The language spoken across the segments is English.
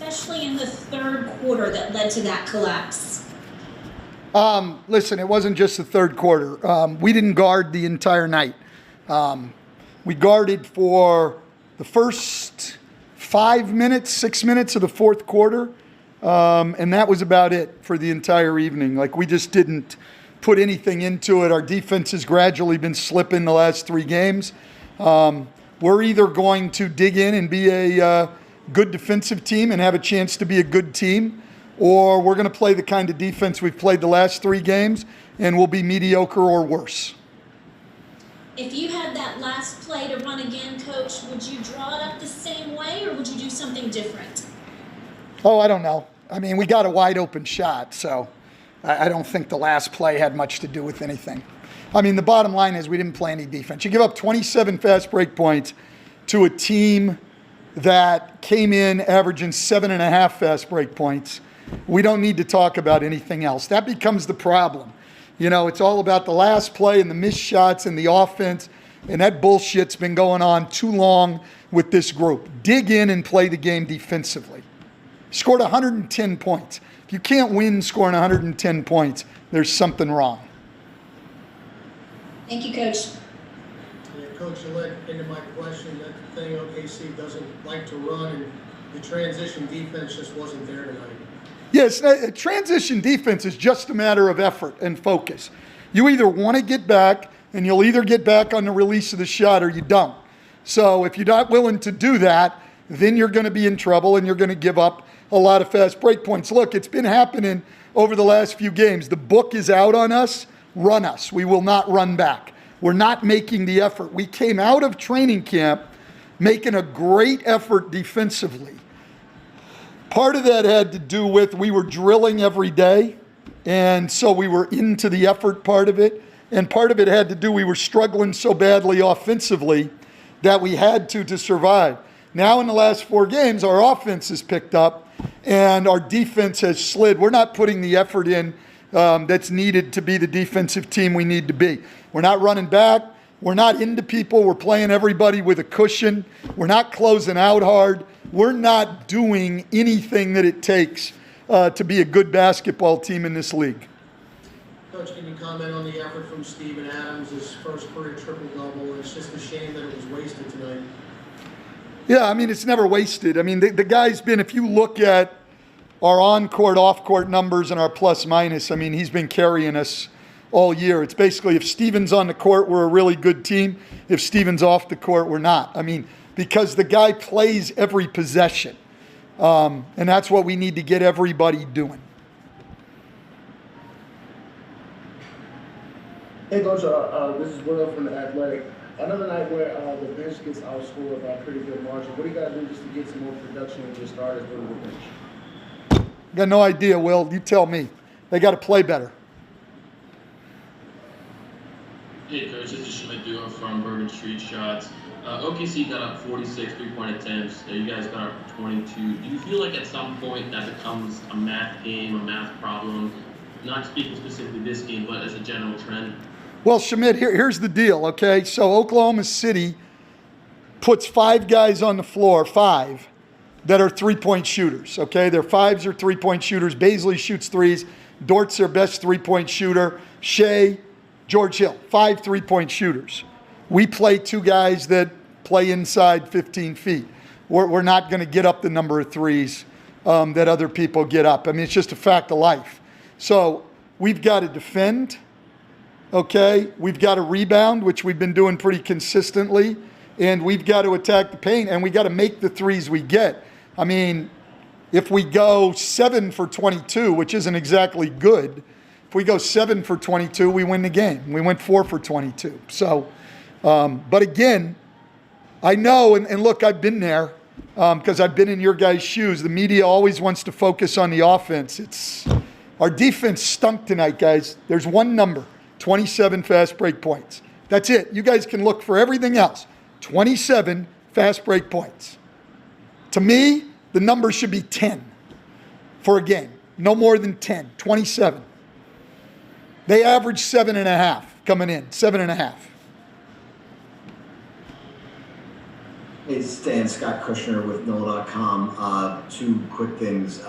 especially in the third quarter, that led to that collapse? Listen, it wasn't just the third quarter. We didn't guard the entire night. We guarded for the first 5 minutes, 6 minutes of the fourth quarter, and that was about it for the entire evening. Like, we just didn't put anything into it. Our defense has gradually been slipping the last 3 games. We're either going to dig in and be a good defensive team and have a chance to be a good team, or we're going to play the kind of defense we've played the last 3 games, and we'll be mediocre or worse. If you had that last play to run again, Coach, would you draw it up the same way, or would you do something different? Oh, I don't know. I mean, we got a wide open shot, so I don't think the last play had much to do with anything. I mean, the bottom line is we didn't play any defense. You give up 27 fast break points to a team that came in averaging 7.5 fast break points. We don't need to talk about anything else. That becomes the problem. You know, it's all about the last play and the missed shots and the offense, and that bullshit's been going on too long with this group. Dig in and play the game defensively. Scored 110 points. If you can't win scoring 110 points, there's something wrong. Thank you, Coach. Yeah, Coach, you led into my question. That thing OKC doesn't like to run, and the transition defense just wasn't there tonight. Yes, transition defense is just a matter of effort and focus. You either want to get back, and you'll either get back on the release of the shot or you don't. So if you're not willing to do that, then you're going to be in trouble and you're going to give up a lot of fast break points. Look, it's been happening over the last few games. The book is out on us. Run us. We will not run back. We're not making the effort. We came out of training camp making a great effort defensively. Part of that had to do with we were drilling every day, and so we were into the effort part of it. And part of it had to do we were struggling so badly offensively that we had to survive. Now in the last 4 games, our offense has picked up and our defense has slid. We're not putting the effort in that's needed to be the defensive team we need to be. We're not running back. We're not into people. We're playing everybody with a cushion. We're not closing out hard. We're not doing anything that it takes to be a good basketball team in this league. Coach, can you comment on the effort from Steven Adams, his first career triple-double? It's just a shame that it was wasted tonight. Yeah, I mean, it's never wasted. I mean, the guy's been, if you look at our on-court, off-court numbers and our plus-minus, I mean, he's been carrying us all year. It's basically if Steven's on the court, we're a really good team. If Steven's off the court, we're not. I mean, because the guy plays every possession. And that's what we need to get everybody doing. Hey, Coach, this is Will from The Athletic. Another night where the bench gets outscored by a pretty good margin. What do you got to do just to get some more production with your starters during the bench? Got no idea, Will. You tell me. They got to play better. Hey, Coach, this is Schmidt Duo from Bourbon Street Shots. OKC got up 46 three-point attempts. You guys got up 22. Do you feel like at some point that becomes a math game, a math problem? Not speaking specifically this game, but as a general trend. Well, Schmidt, here's the deal, okay? So Oklahoma City puts 5 guys on the floor, 5, that are three-point shooters, okay? Their 5s are three-point shooters. Baisley shoots 3s. Dort's their best three-point shooter. Shea, George Hill, 5 three-point shooters. We play 2 guys that play inside 15 feet. We're not going to get up the number of threes that other people get up. I mean, it's just a fact of life. So we've got to defend, okay? We've got to rebound, which we've been doing pretty consistently, and we've got to attack the paint, and we got to make the threes we get. I mean, if we go 7 for 22, which isn't exactly good, if we go 7 for 22, we win the game. We went 4 for 22. So, but again, I know, and look, I've been there because I've been in your guys' shoes. The media always wants to focus on the offense. Our defense stunk tonight, guys. There's one number, 27 fast break points. That's it. You guys can look for everything else. 27 fast break points. To me, the number should be 10 for a game. No more than 10, 27. They average 7.5 coming in, 7.5. Hey, Stan, Scott Kushner with NOLA.com. Two quick things.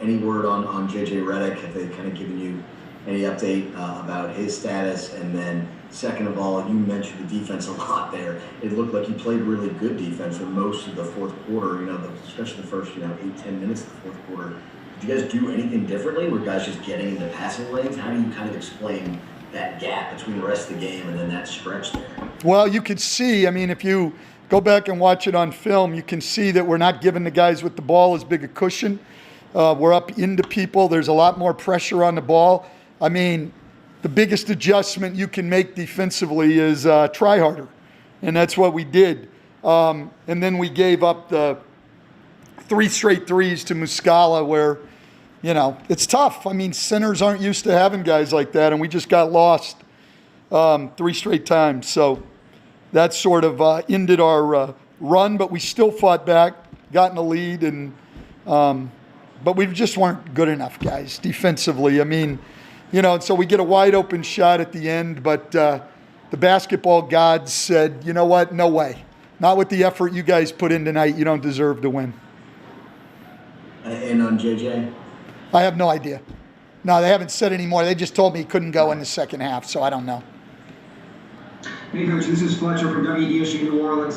Any word on JJ Redick? Have they kind of given you any update about his status? And then second of all, you mentioned the defense a lot there. It looked like you played really good defense for most of the fourth quarter, especially the first, 8-10 minutes of the fourth quarter. Did you guys do anything differently? Were guys just getting into passing lanes? How do you kind of explain that gap between the rest of the game and then that stretch there? Well, you could see, if you go back and watch it on film, you can see that we're not giving the guys with the ball as big a cushion. We're up into people. There's a lot more pressure on the ball. The biggest adjustment you can make defensively is try harder. And that's what we did. And then we gave up the 3 straight threes to Muscala where, it's tough. Centers aren't used to having guys like that, and we just got lost 3 straight times. So that sort of ended our run, but we still fought back, got in the lead, and but we just weren't good enough, guys, defensively. So we get a wide open shot at the end, but the basketball gods said, you know what, no way. Not with the effort you guys put in tonight. You don't deserve to win. And on JJ? I have no idea. No, they haven't said any more. They just told me he couldn't go in the second half, so I don't know. Hey, Coach, this is Fletcher from WDSU New Orleans.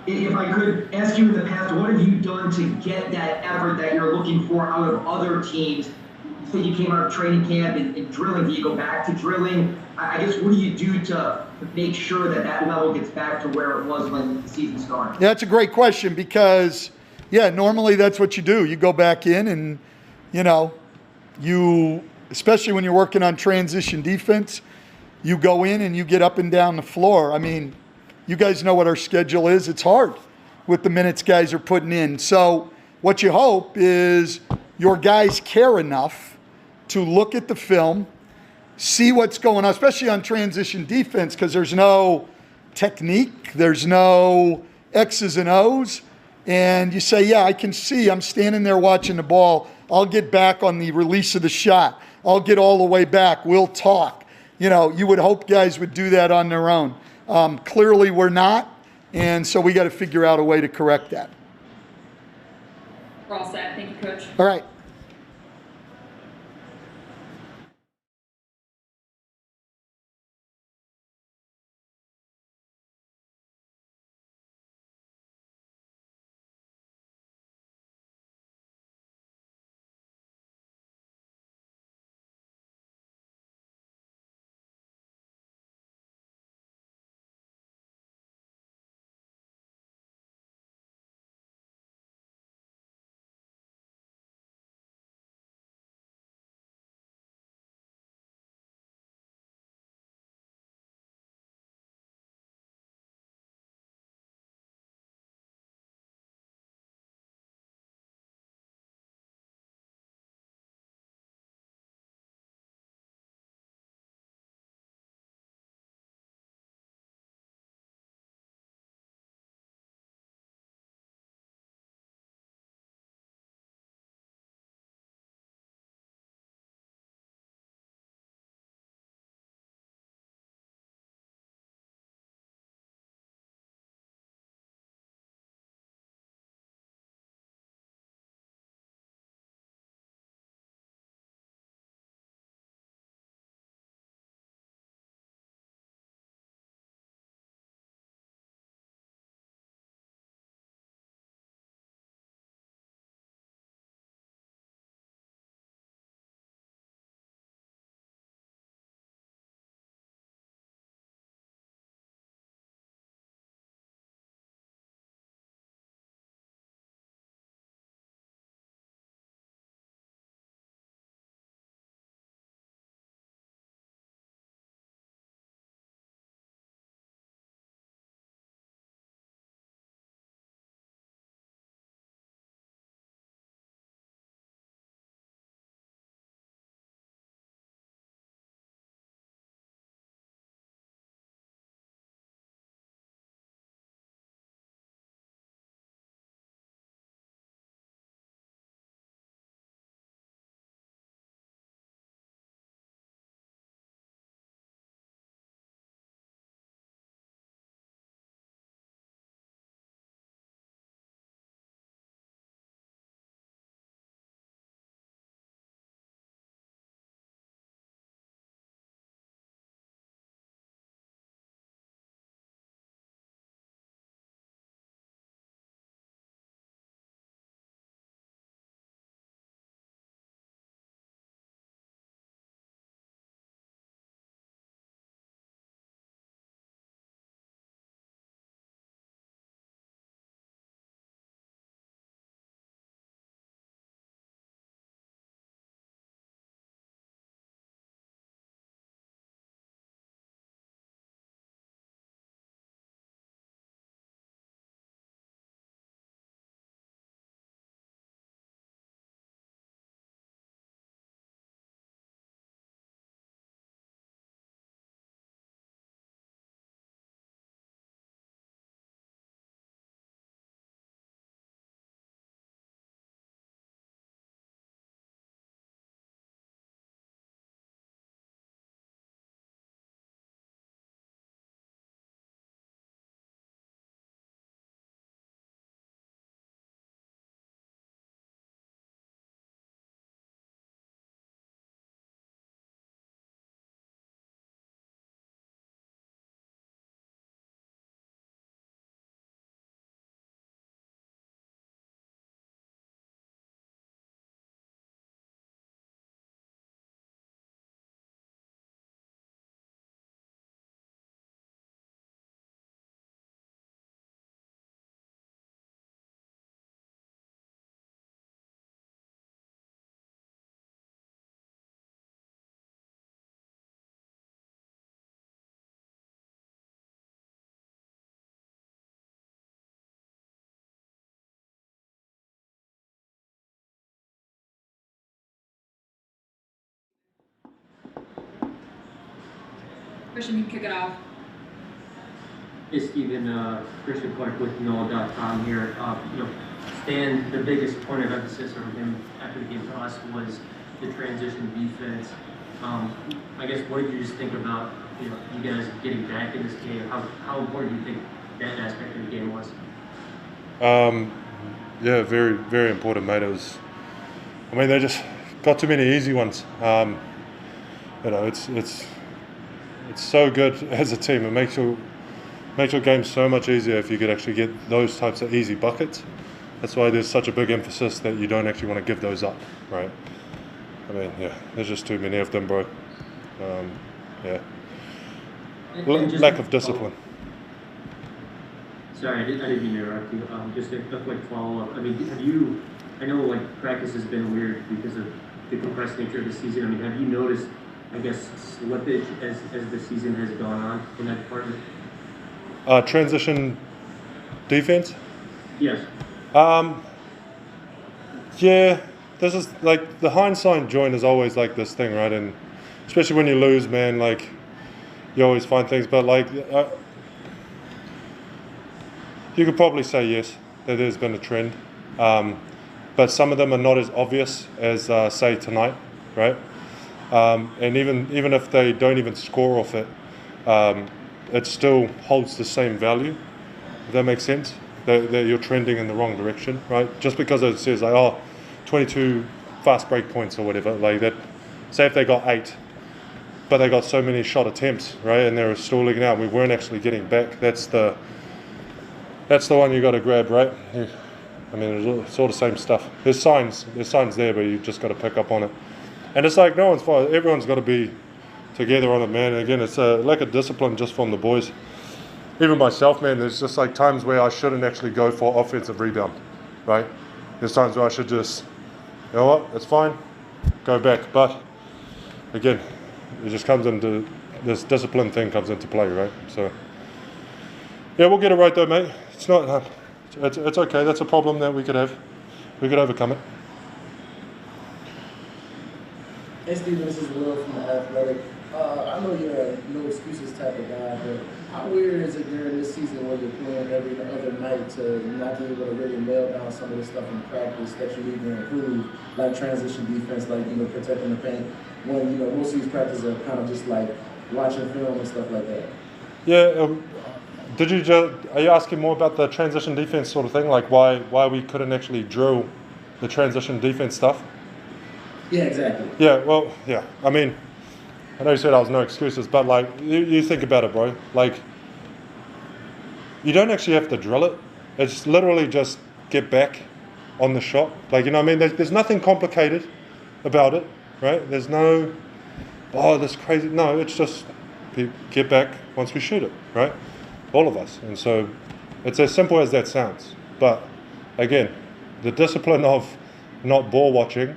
If I could ask you in the past, what have you done to get that effort that you're looking for out of other teams? You said you came out of training camp and drilling. Do you go back to drilling? I guess what do you do to make sure that level gets back to where it was when the season started? Yeah, that's a great question because, normally that's what you do. You go back in and, you, especially when you're working on transition defense, you go in and you get up and down the floor. You guys know what our schedule is. It's hard with the minutes guys are putting in. So what you hope is your guys care enough to look at the film, see what's going on, especially on transition defense, because there's no technique, there's no X's and O's. And you say, I can see, I'm standing there watching the ball. I'll get back on the release of the shot. I'll get all the way back. We'll talk. You would hope guys would do that on their own. Clearly we're not, and so we got to figure out a way to correct that. We're all set. Thank you, Coach. All right. Christian, you can kick it off. Hey, Stephen, Christian Clark with NOLA.com here. Stan, the biggest point of emphasis from him after the game to us was the transition defense. I guess, what did you just think about, you guys getting back in this game? How important do you think that aspect of the game was? Yeah, very, very important, mate. They just got too many easy ones. It's so good as a team. It makes your game so much easier if you could actually get those types of easy buckets. That's why there's such a big emphasis that you don't actually want to give those up, right? There's just too many of them, bro. Lack of discipline. Sorry, I didn't mean to interrupt you. Just a quick follow-up. I know practice has been weird because of the compressed nature of the season. Have you noticed, slippage as the season has gone on in that department? Transition defense? Yes. Yeah, this is the hindsight joint is always this thing, right? And especially when you lose, man, you always find things. But you could probably say yes, that there's been a trend. But some of them are not as obvious as say tonight, right? And even if they don't even score off it, it still holds the same value. If that makes sense, that you're trending in the wrong direction, right? Just because it says 22 fast break points or whatever, that. Say if they got 8, but they got so many shot attempts, right? And they were stalling out. We weren't actually getting back. That's the one you got to grab, right? It's all the same stuff. There's signs there, but you just got to pick up on it. And it's no one's fault. Everyone's got to be together on it, man. And again, it's a lack of discipline just from the boys. Even myself, man, there's just times where I shouldn't actually go for offensive rebound, right? There's times where I should just, you know what, it's fine, go back. But again, it just comes into, this discipline thing comes into play, right? So, yeah, we'll get it right though, mate. It's not, it's okay. That's a problem that we could have. We could overcome it. Hey, Stephen, this is Will from The Athletic. I know you're a no excuses type of guy, but how weird is it during this season where you're playing every other night to not be able to really nail down some of the stuff in practice that you need to improve, like transition defense, protecting the paint, when, most of these practices are kind of just watching film and stuff like that? Yeah, are you asking more about the transition defense sort of thing, why we couldn't actually drill the transition defense stuff? Yeah, exactly. Yeah, well, yeah. I know you said I was no excuses, but you think about it, bro. You don't actually have to drill it. It's literally just get back on the shot. There's nothing complicated about it, right? There's no, this crazy. No, it's just get back once we shoot it, right? All of us. And so it's as simple as that sounds. But again, the discipline of not ball watching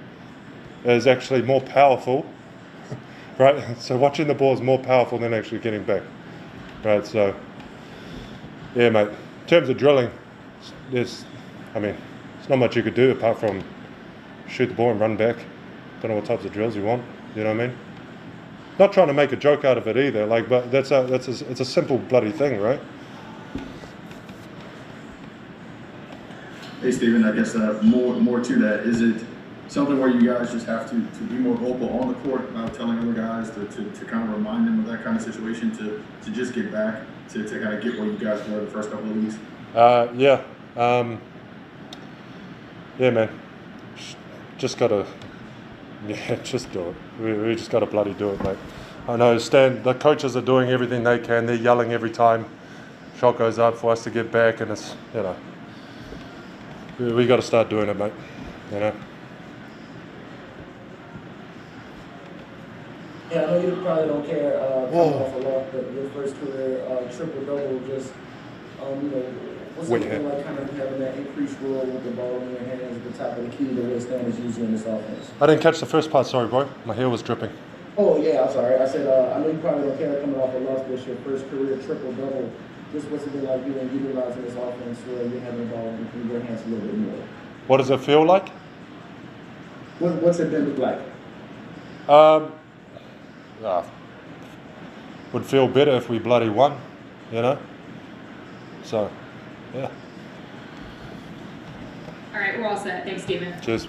is actually more powerful, right? So watching the ball is more powerful than actually getting back, right? So, yeah, mate. In terms of drilling, there's not much you could do apart from shoot the ball and run back. Don't know what types of drills you want. You know what I mean? Not trying to make a joke out of it either. But it's a simple bloody thing, right? Hey, Stephen. I guess more to that. Is it something where you guys just have to be more vocal on the court about telling other guys to kind of remind them of that kind of situation, to just get back, to kind of get what you guys were the first couple of weeks? Yeah. Yeah, man. Just gotta, just do it. We just gotta bloody do it, mate. I know, Stan, the coaches are doing everything they can. They're yelling every time shot goes up for us to get back, and it's, we got to start doing it, mate. Yeah, I know you probably don't care coming off a lot, but your first career triple-double, just, what's it been like kind of having that increased role with the ball in your hands at the top of the key the way Stan is using in this offense? I didn't catch the first part, sorry, bro. My hair was dripping. Oh, yeah, I'm sorry. I said, I know you probably don't care coming off a loss, but it's your first career triple-double. Just what's it been like utilizing this offense where you're having the ball in your hands a little bit more? What does it feel like? What's it been like? would feel better if we bloody won, you know. So, yeah. All right, we're all set. Thanks, Steven. Cheers.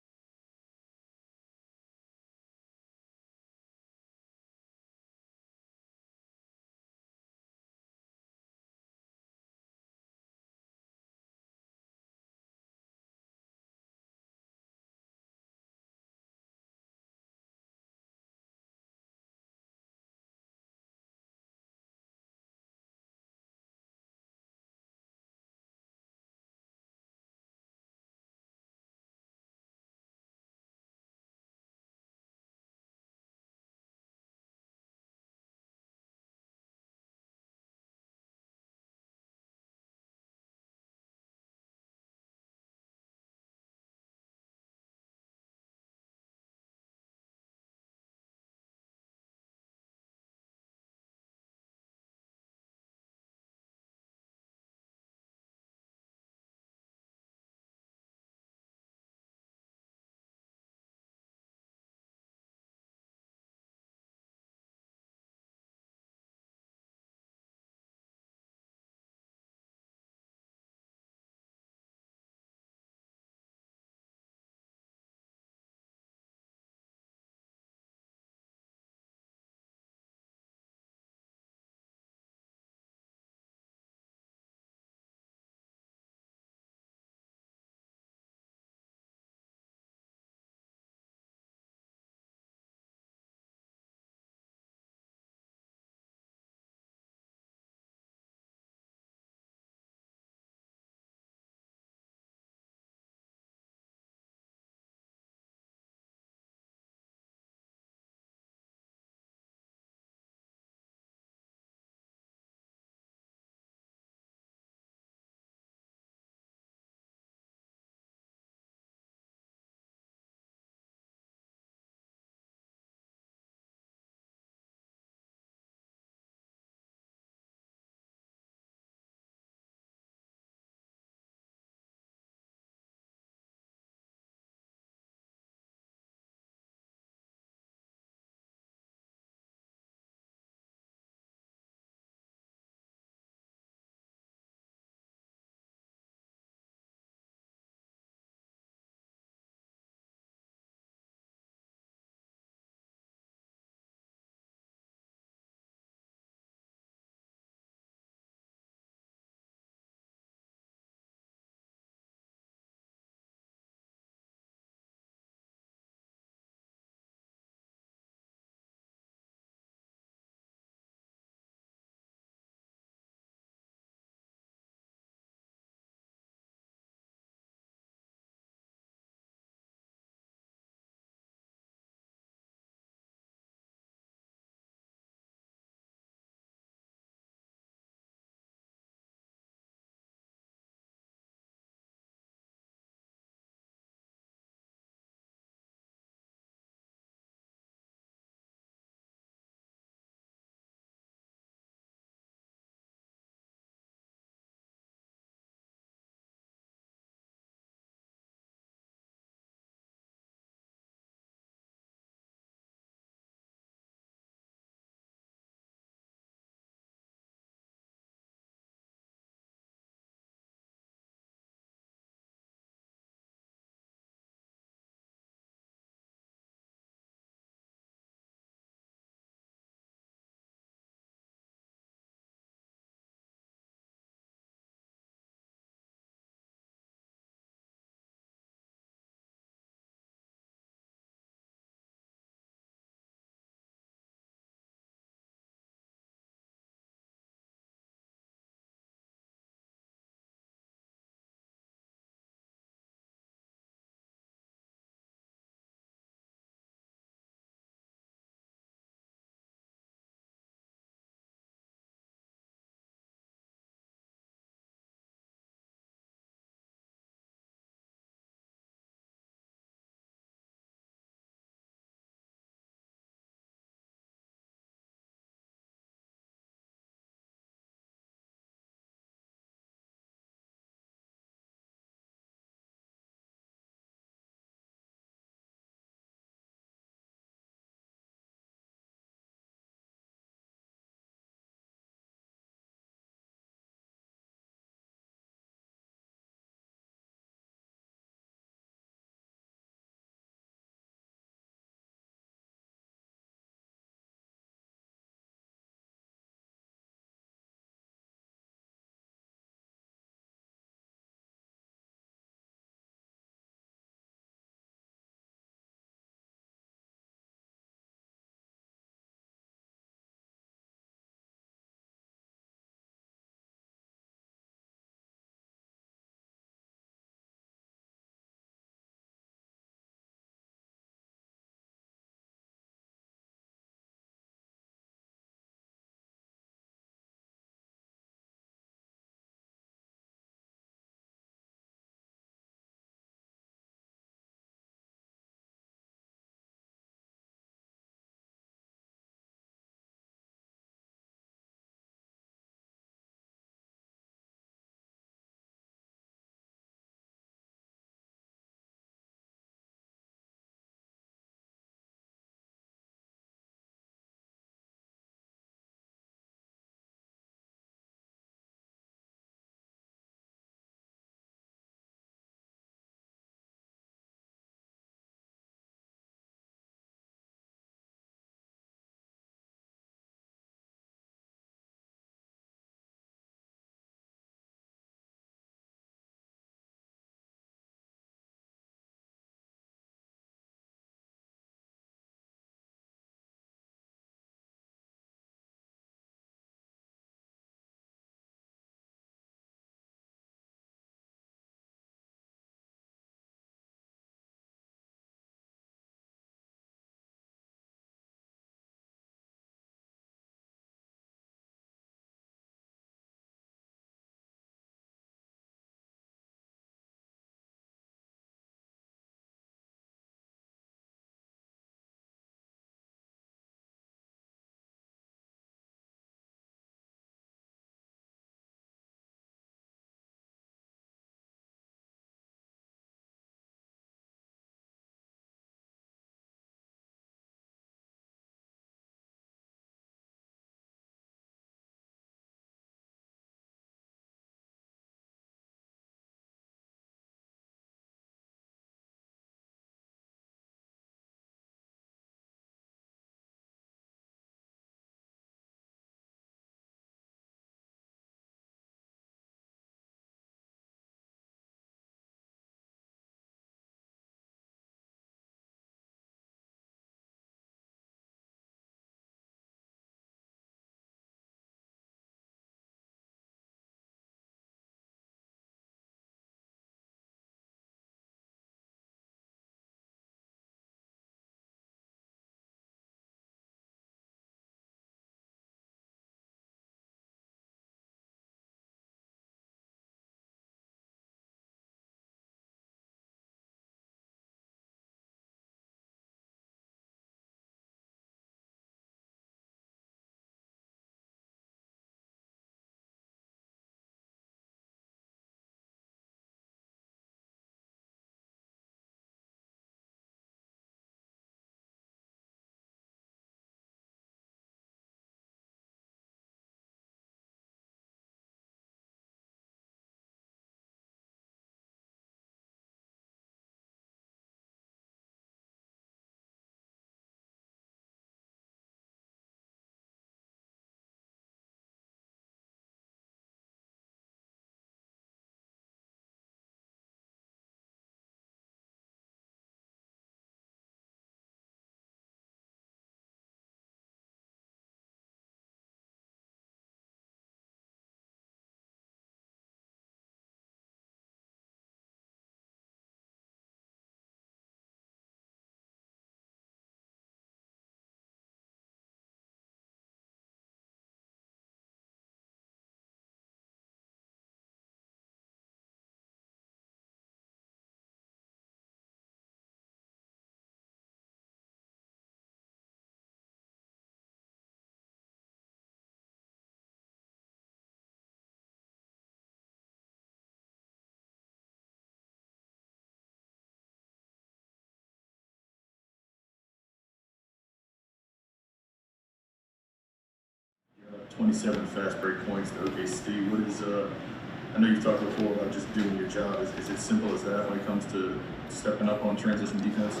27 fast break points to OKC. What is I know you've talked before about just doing your job. Is it simple as that when it comes to stepping up on transition defense?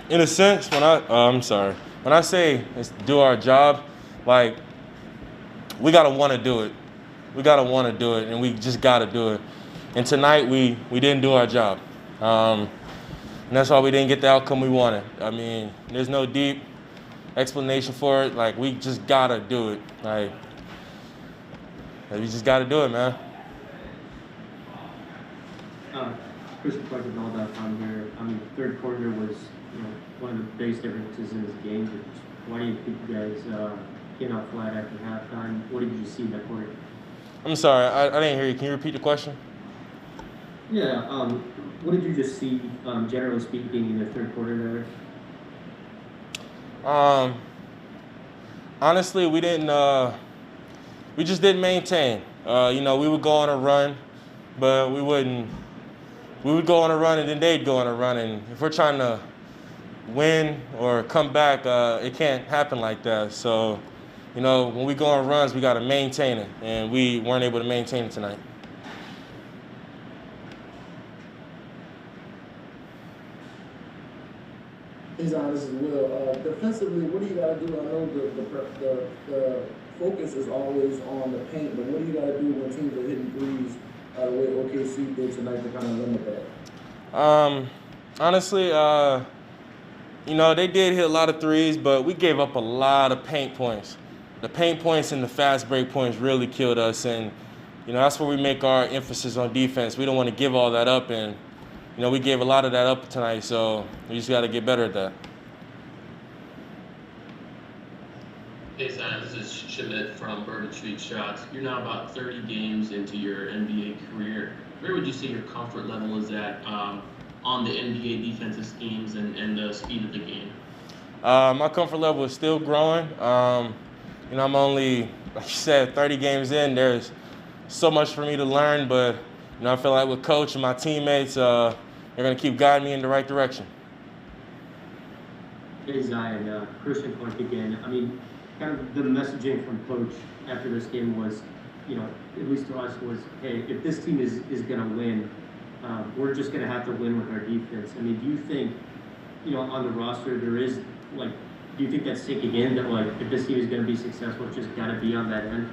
In a sense, when I say it's do our job, like we gotta want to do it. We gotta want to do it, and we just gotta do it. And tonight we didn't do our job, and that's why we didn't get the outcome we wanted. I mean, there's no deep explanation for it. Like we just gotta do it. Like we just gotta do it, man. Christian Clark with NOLA.com here. I mean, third quarter was one of the biggest differences in this game. Why do you think you guys came out flat after halftime? What did you see in that quarter? I'm sorry, I didn't hear you. Can you repeat the question? Yeah. What did you just see, generally speaking, in the third quarter there? Honestly, we didn't. We just didn't maintain. We would go on a run, but we wouldn't. We would go on a run, and then they'd go on a run. And if we're trying to win or come back, it can't happen like that. So, when we go on runs, we got to maintain it, and we weren't able to maintain it tonight. This is Will. Defensively, what do you got to do? I know the focus is always on the paint, but what do you got to do when teams are hitting threes the way OKC did tonight to kind of limit that? Honestly, they did hit a lot of threes, but we gave up a lot of paint points. The paint points and the fast break points really killed us, and that's where we make our emphasis on defense. We don't want to give all that up, and we gave a lot of that up tonight, so we just got to get better at that. Hey Zion, this is Schmidt from Bourbon Street Shots. You're now about 30 games into your NBA career. Where would you say your comfort level is at on the NBA defensive schemes and the speed of the game? My comfort level is still growing. I'm only, like you said, 30 games in. There's so much for me to learn, but I feel like with Coach and my teammates, they're going to keep guiding me in the right direction. Hey Zion, Christian Clark again. I mean, kind of the messaging from Coach after this game was, at least to us, was, hey, if this team is going to win, we're just going to have to win with our defense. I mean, do you think, on the roster there is, do you think that's sinking in that, if this team is going to be successful, it's just got to be on that end?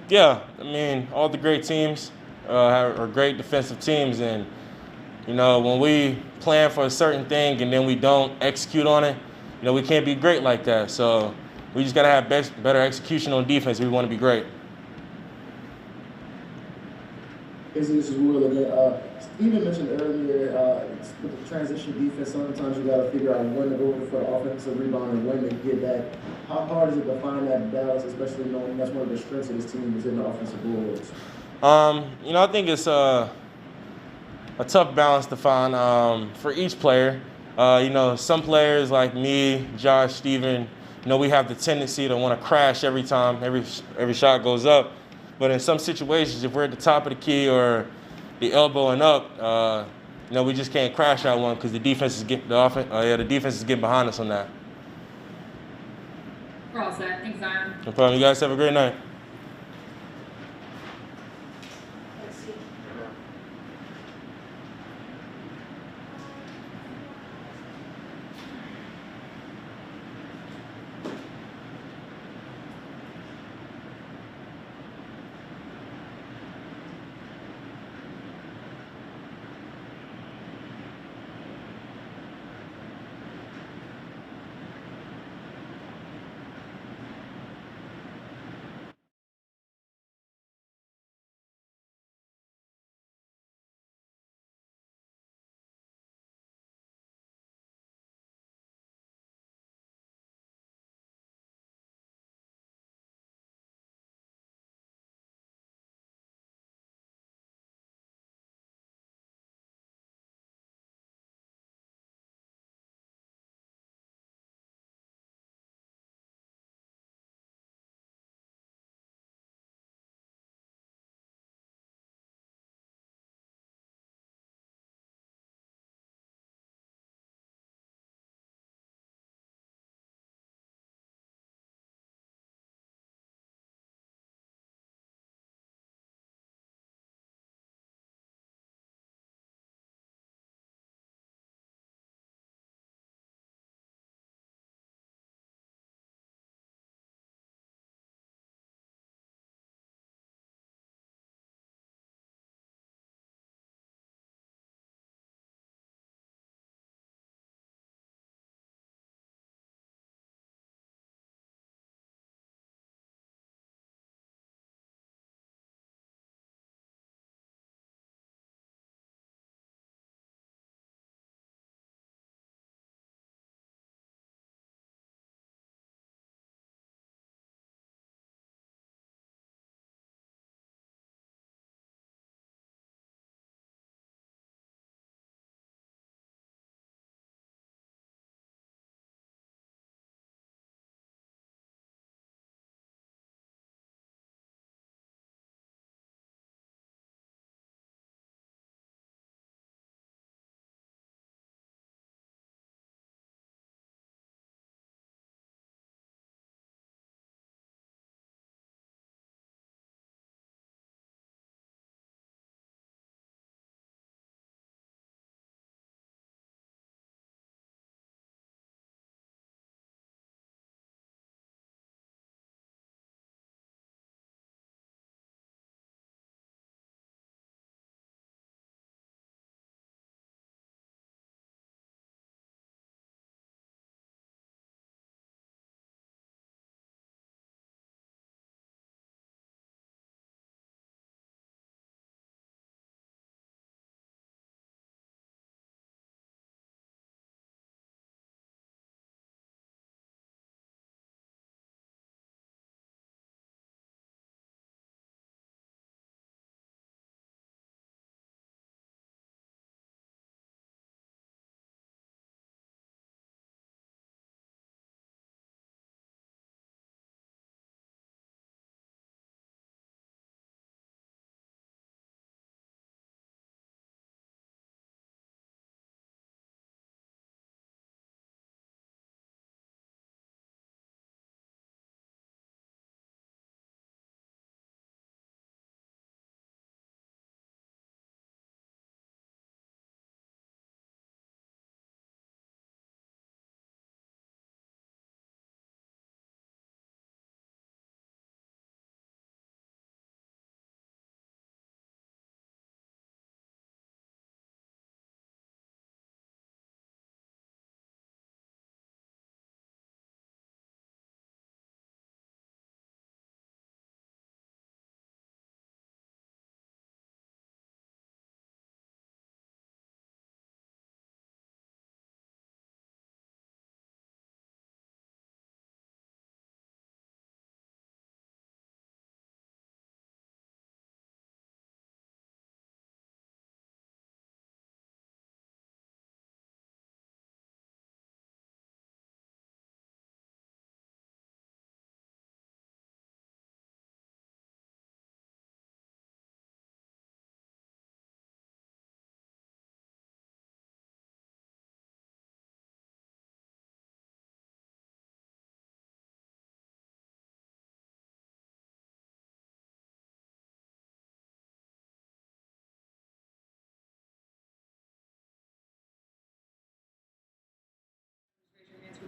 Yeah, I mean, all the great teams are great defensive teams, and when we plan for a certain thing and then we don't execute on it, we can't be great like that. So we just got to have better execution on defense if we want to be great. This is Will again. Steven mentioned earlier with the transition defense, sometimes you got to figure out when to go for the offensive rebound and when to get back. How hard is it to find that balance, especially knowing that's one of the strengths of this team is in the offensive boards? I think it's a tough balance to find for each player. Some players like me, Josh, Steven, we have the tendency to want to crash every time every shot goes up. But in some situations, if we're at the top of the key or the elbow and up, we just can't crash out one because the defense is getting behind us on that. We're all set. Thanks, Zion. No problem. You guys have a great night.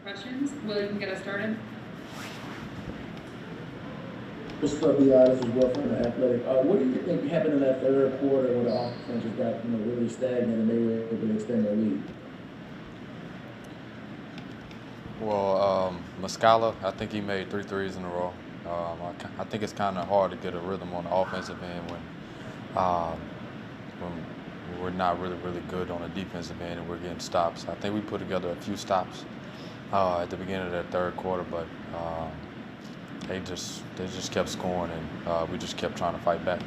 questions. Will, you can get us started. Just for be honest as well from the Athletic, what do you think happened in that third quarter where the offense just got really stagnant and they were able to extend their lead? Well, Muscala, I think he made 3 threes in a row. I think it's kind of hard to get a rhythm on the offensive end when we're not really good on the defensive end and we're getting stops. I think we put together a few stops at the beginning of that third quarter, but they just kept scoring and we just kept trying to fight back.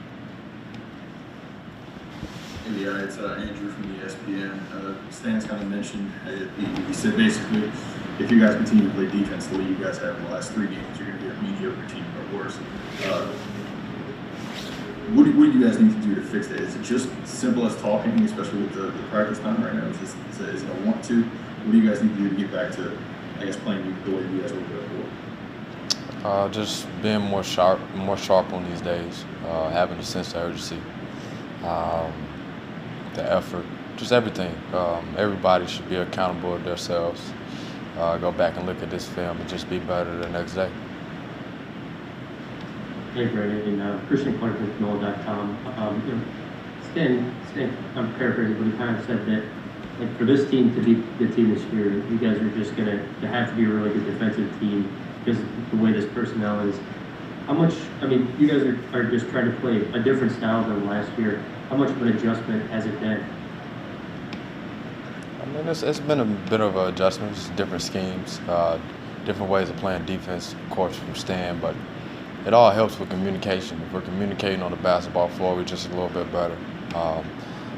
Yeah, it's Andrew from ESPN. Stan's kind of mentioned, he said basically, if you guys continue to play defense the way you guys have in the last 3 games, you're going to be a mediocre team or worse. What do you guys need to do to fix that? Is it just simple as talking, especially with the practice time right now? Is it a want to? What do you guys need to do to get back to, I guess, playing the way you guys were before? Just being more sharp on these days, having a sense of urgency, the effort, just everything. Everybody should be accountable to themselves. Go back and look at this film and just be better the next day. Hey, Brandon, Christian Clark with NOLA.com. Stan, I'm paraphrasing, but he kind of said that, like, for this team to be the team this year, you guys are just going to have to be a really good defensive team because of the way this personnel is. How much, you guys are just trying to play a different style than last year. How much of an adjustment has it been? It's been a bit of an adjustment, just different schemes, different ways of playing defense, of course, from Stan, but it all helps with communication. If we're communicating on the basketball floor, we're just a little bit better.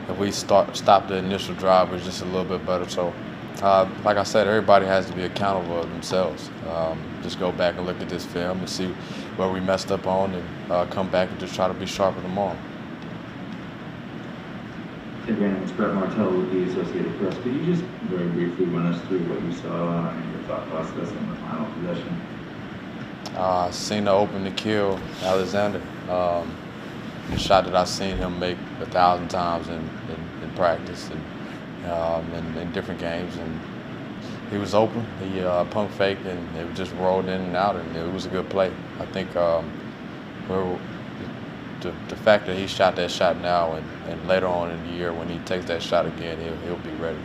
If we stop the initial drive, we're just a little bit better. So, like I said, everybody has to be accountable of themselves. Just go back and look at this film and see where we messed up on and come back and just try to be sharper tomorrow. Hey Brandon, it's Brett Martell with the Associated Press. Could you just very briefly run us through what you saw and your thought process in the final possession? Seen the open to kill Alexander. The shot that I've seen him make 1,000 times in practice and in different games. And he was open. He pump faked and it just rolled in and out, and it was a good play. I think the fact that he shot that shot now and later on in the year when he takes that shot again, he'll be ready.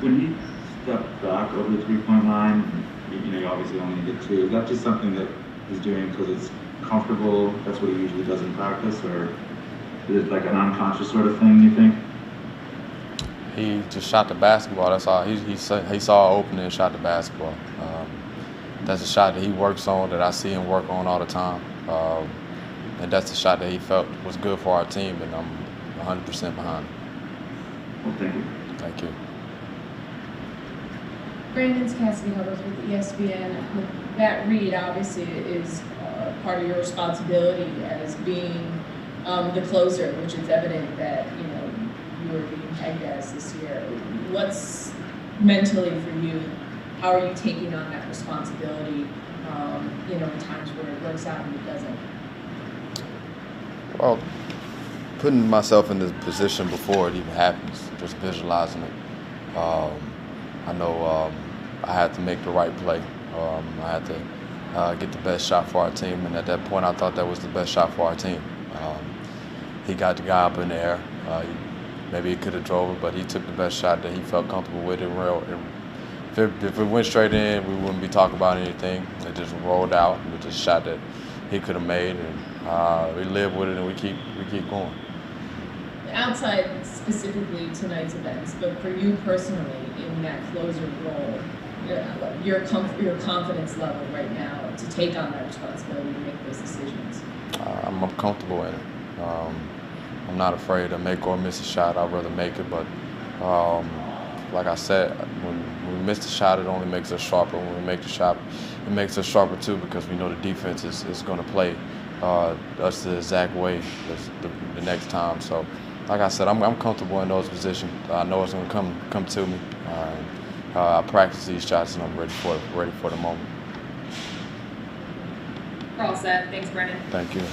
When he stepped back over the three-point line, you obviously only did 2. Is that just something that he's doing because it's comfortable? That's what he usually does in practice, or is it like an unconscious sort of thing, you think? He just shot the basketball. That's all. He saw an opening and shot the basketball. That's a shot that he works on, that I see him work on all the time. And that's the shot that he felt was good for our team, and I'm 100% behind him. Well, thank you. Thank you. Brandon's Cassidy Hubbard with ESPN. Matt Reed obviously is part of your responsibility as being the closer, which is evident that you are being pegged as this year. What's mentally for you? How are you taking on that responsibility? In times where it works out and it doesn't. Well, putting myself in this position before it even happens, just visualizing it. I know I had to make the right play. I had to get the best shot for our team, and at that point I thought that was the best shot for our team. He got the guy up in the air. Maybe he could have drove it, but he took the best shot that he felt comfortable with. If it went straight in, we wouldn't be talking about anything. It just rolled out. It was just a shot that he could have made, and we live with it, and we keep going. Outside specifically tonight's events, but for you personally in that closer role, your confidence level right now to take on that responsibility to make those decisions? I'm comfortable in it. I'm not afraid to make or miss a shot. I'd rather make it, but like I said, when we miss the shot, it only makes us sharper. When we make the shot, it makes us sharper too, because we know the defense is going to play us the exact way the next time. So, like I said, I'm comfortable in those positions. I know it's going to come to me. I practice these shots, and I'm ready for the moment. We're all set. Thanks, Brennan. Thank you.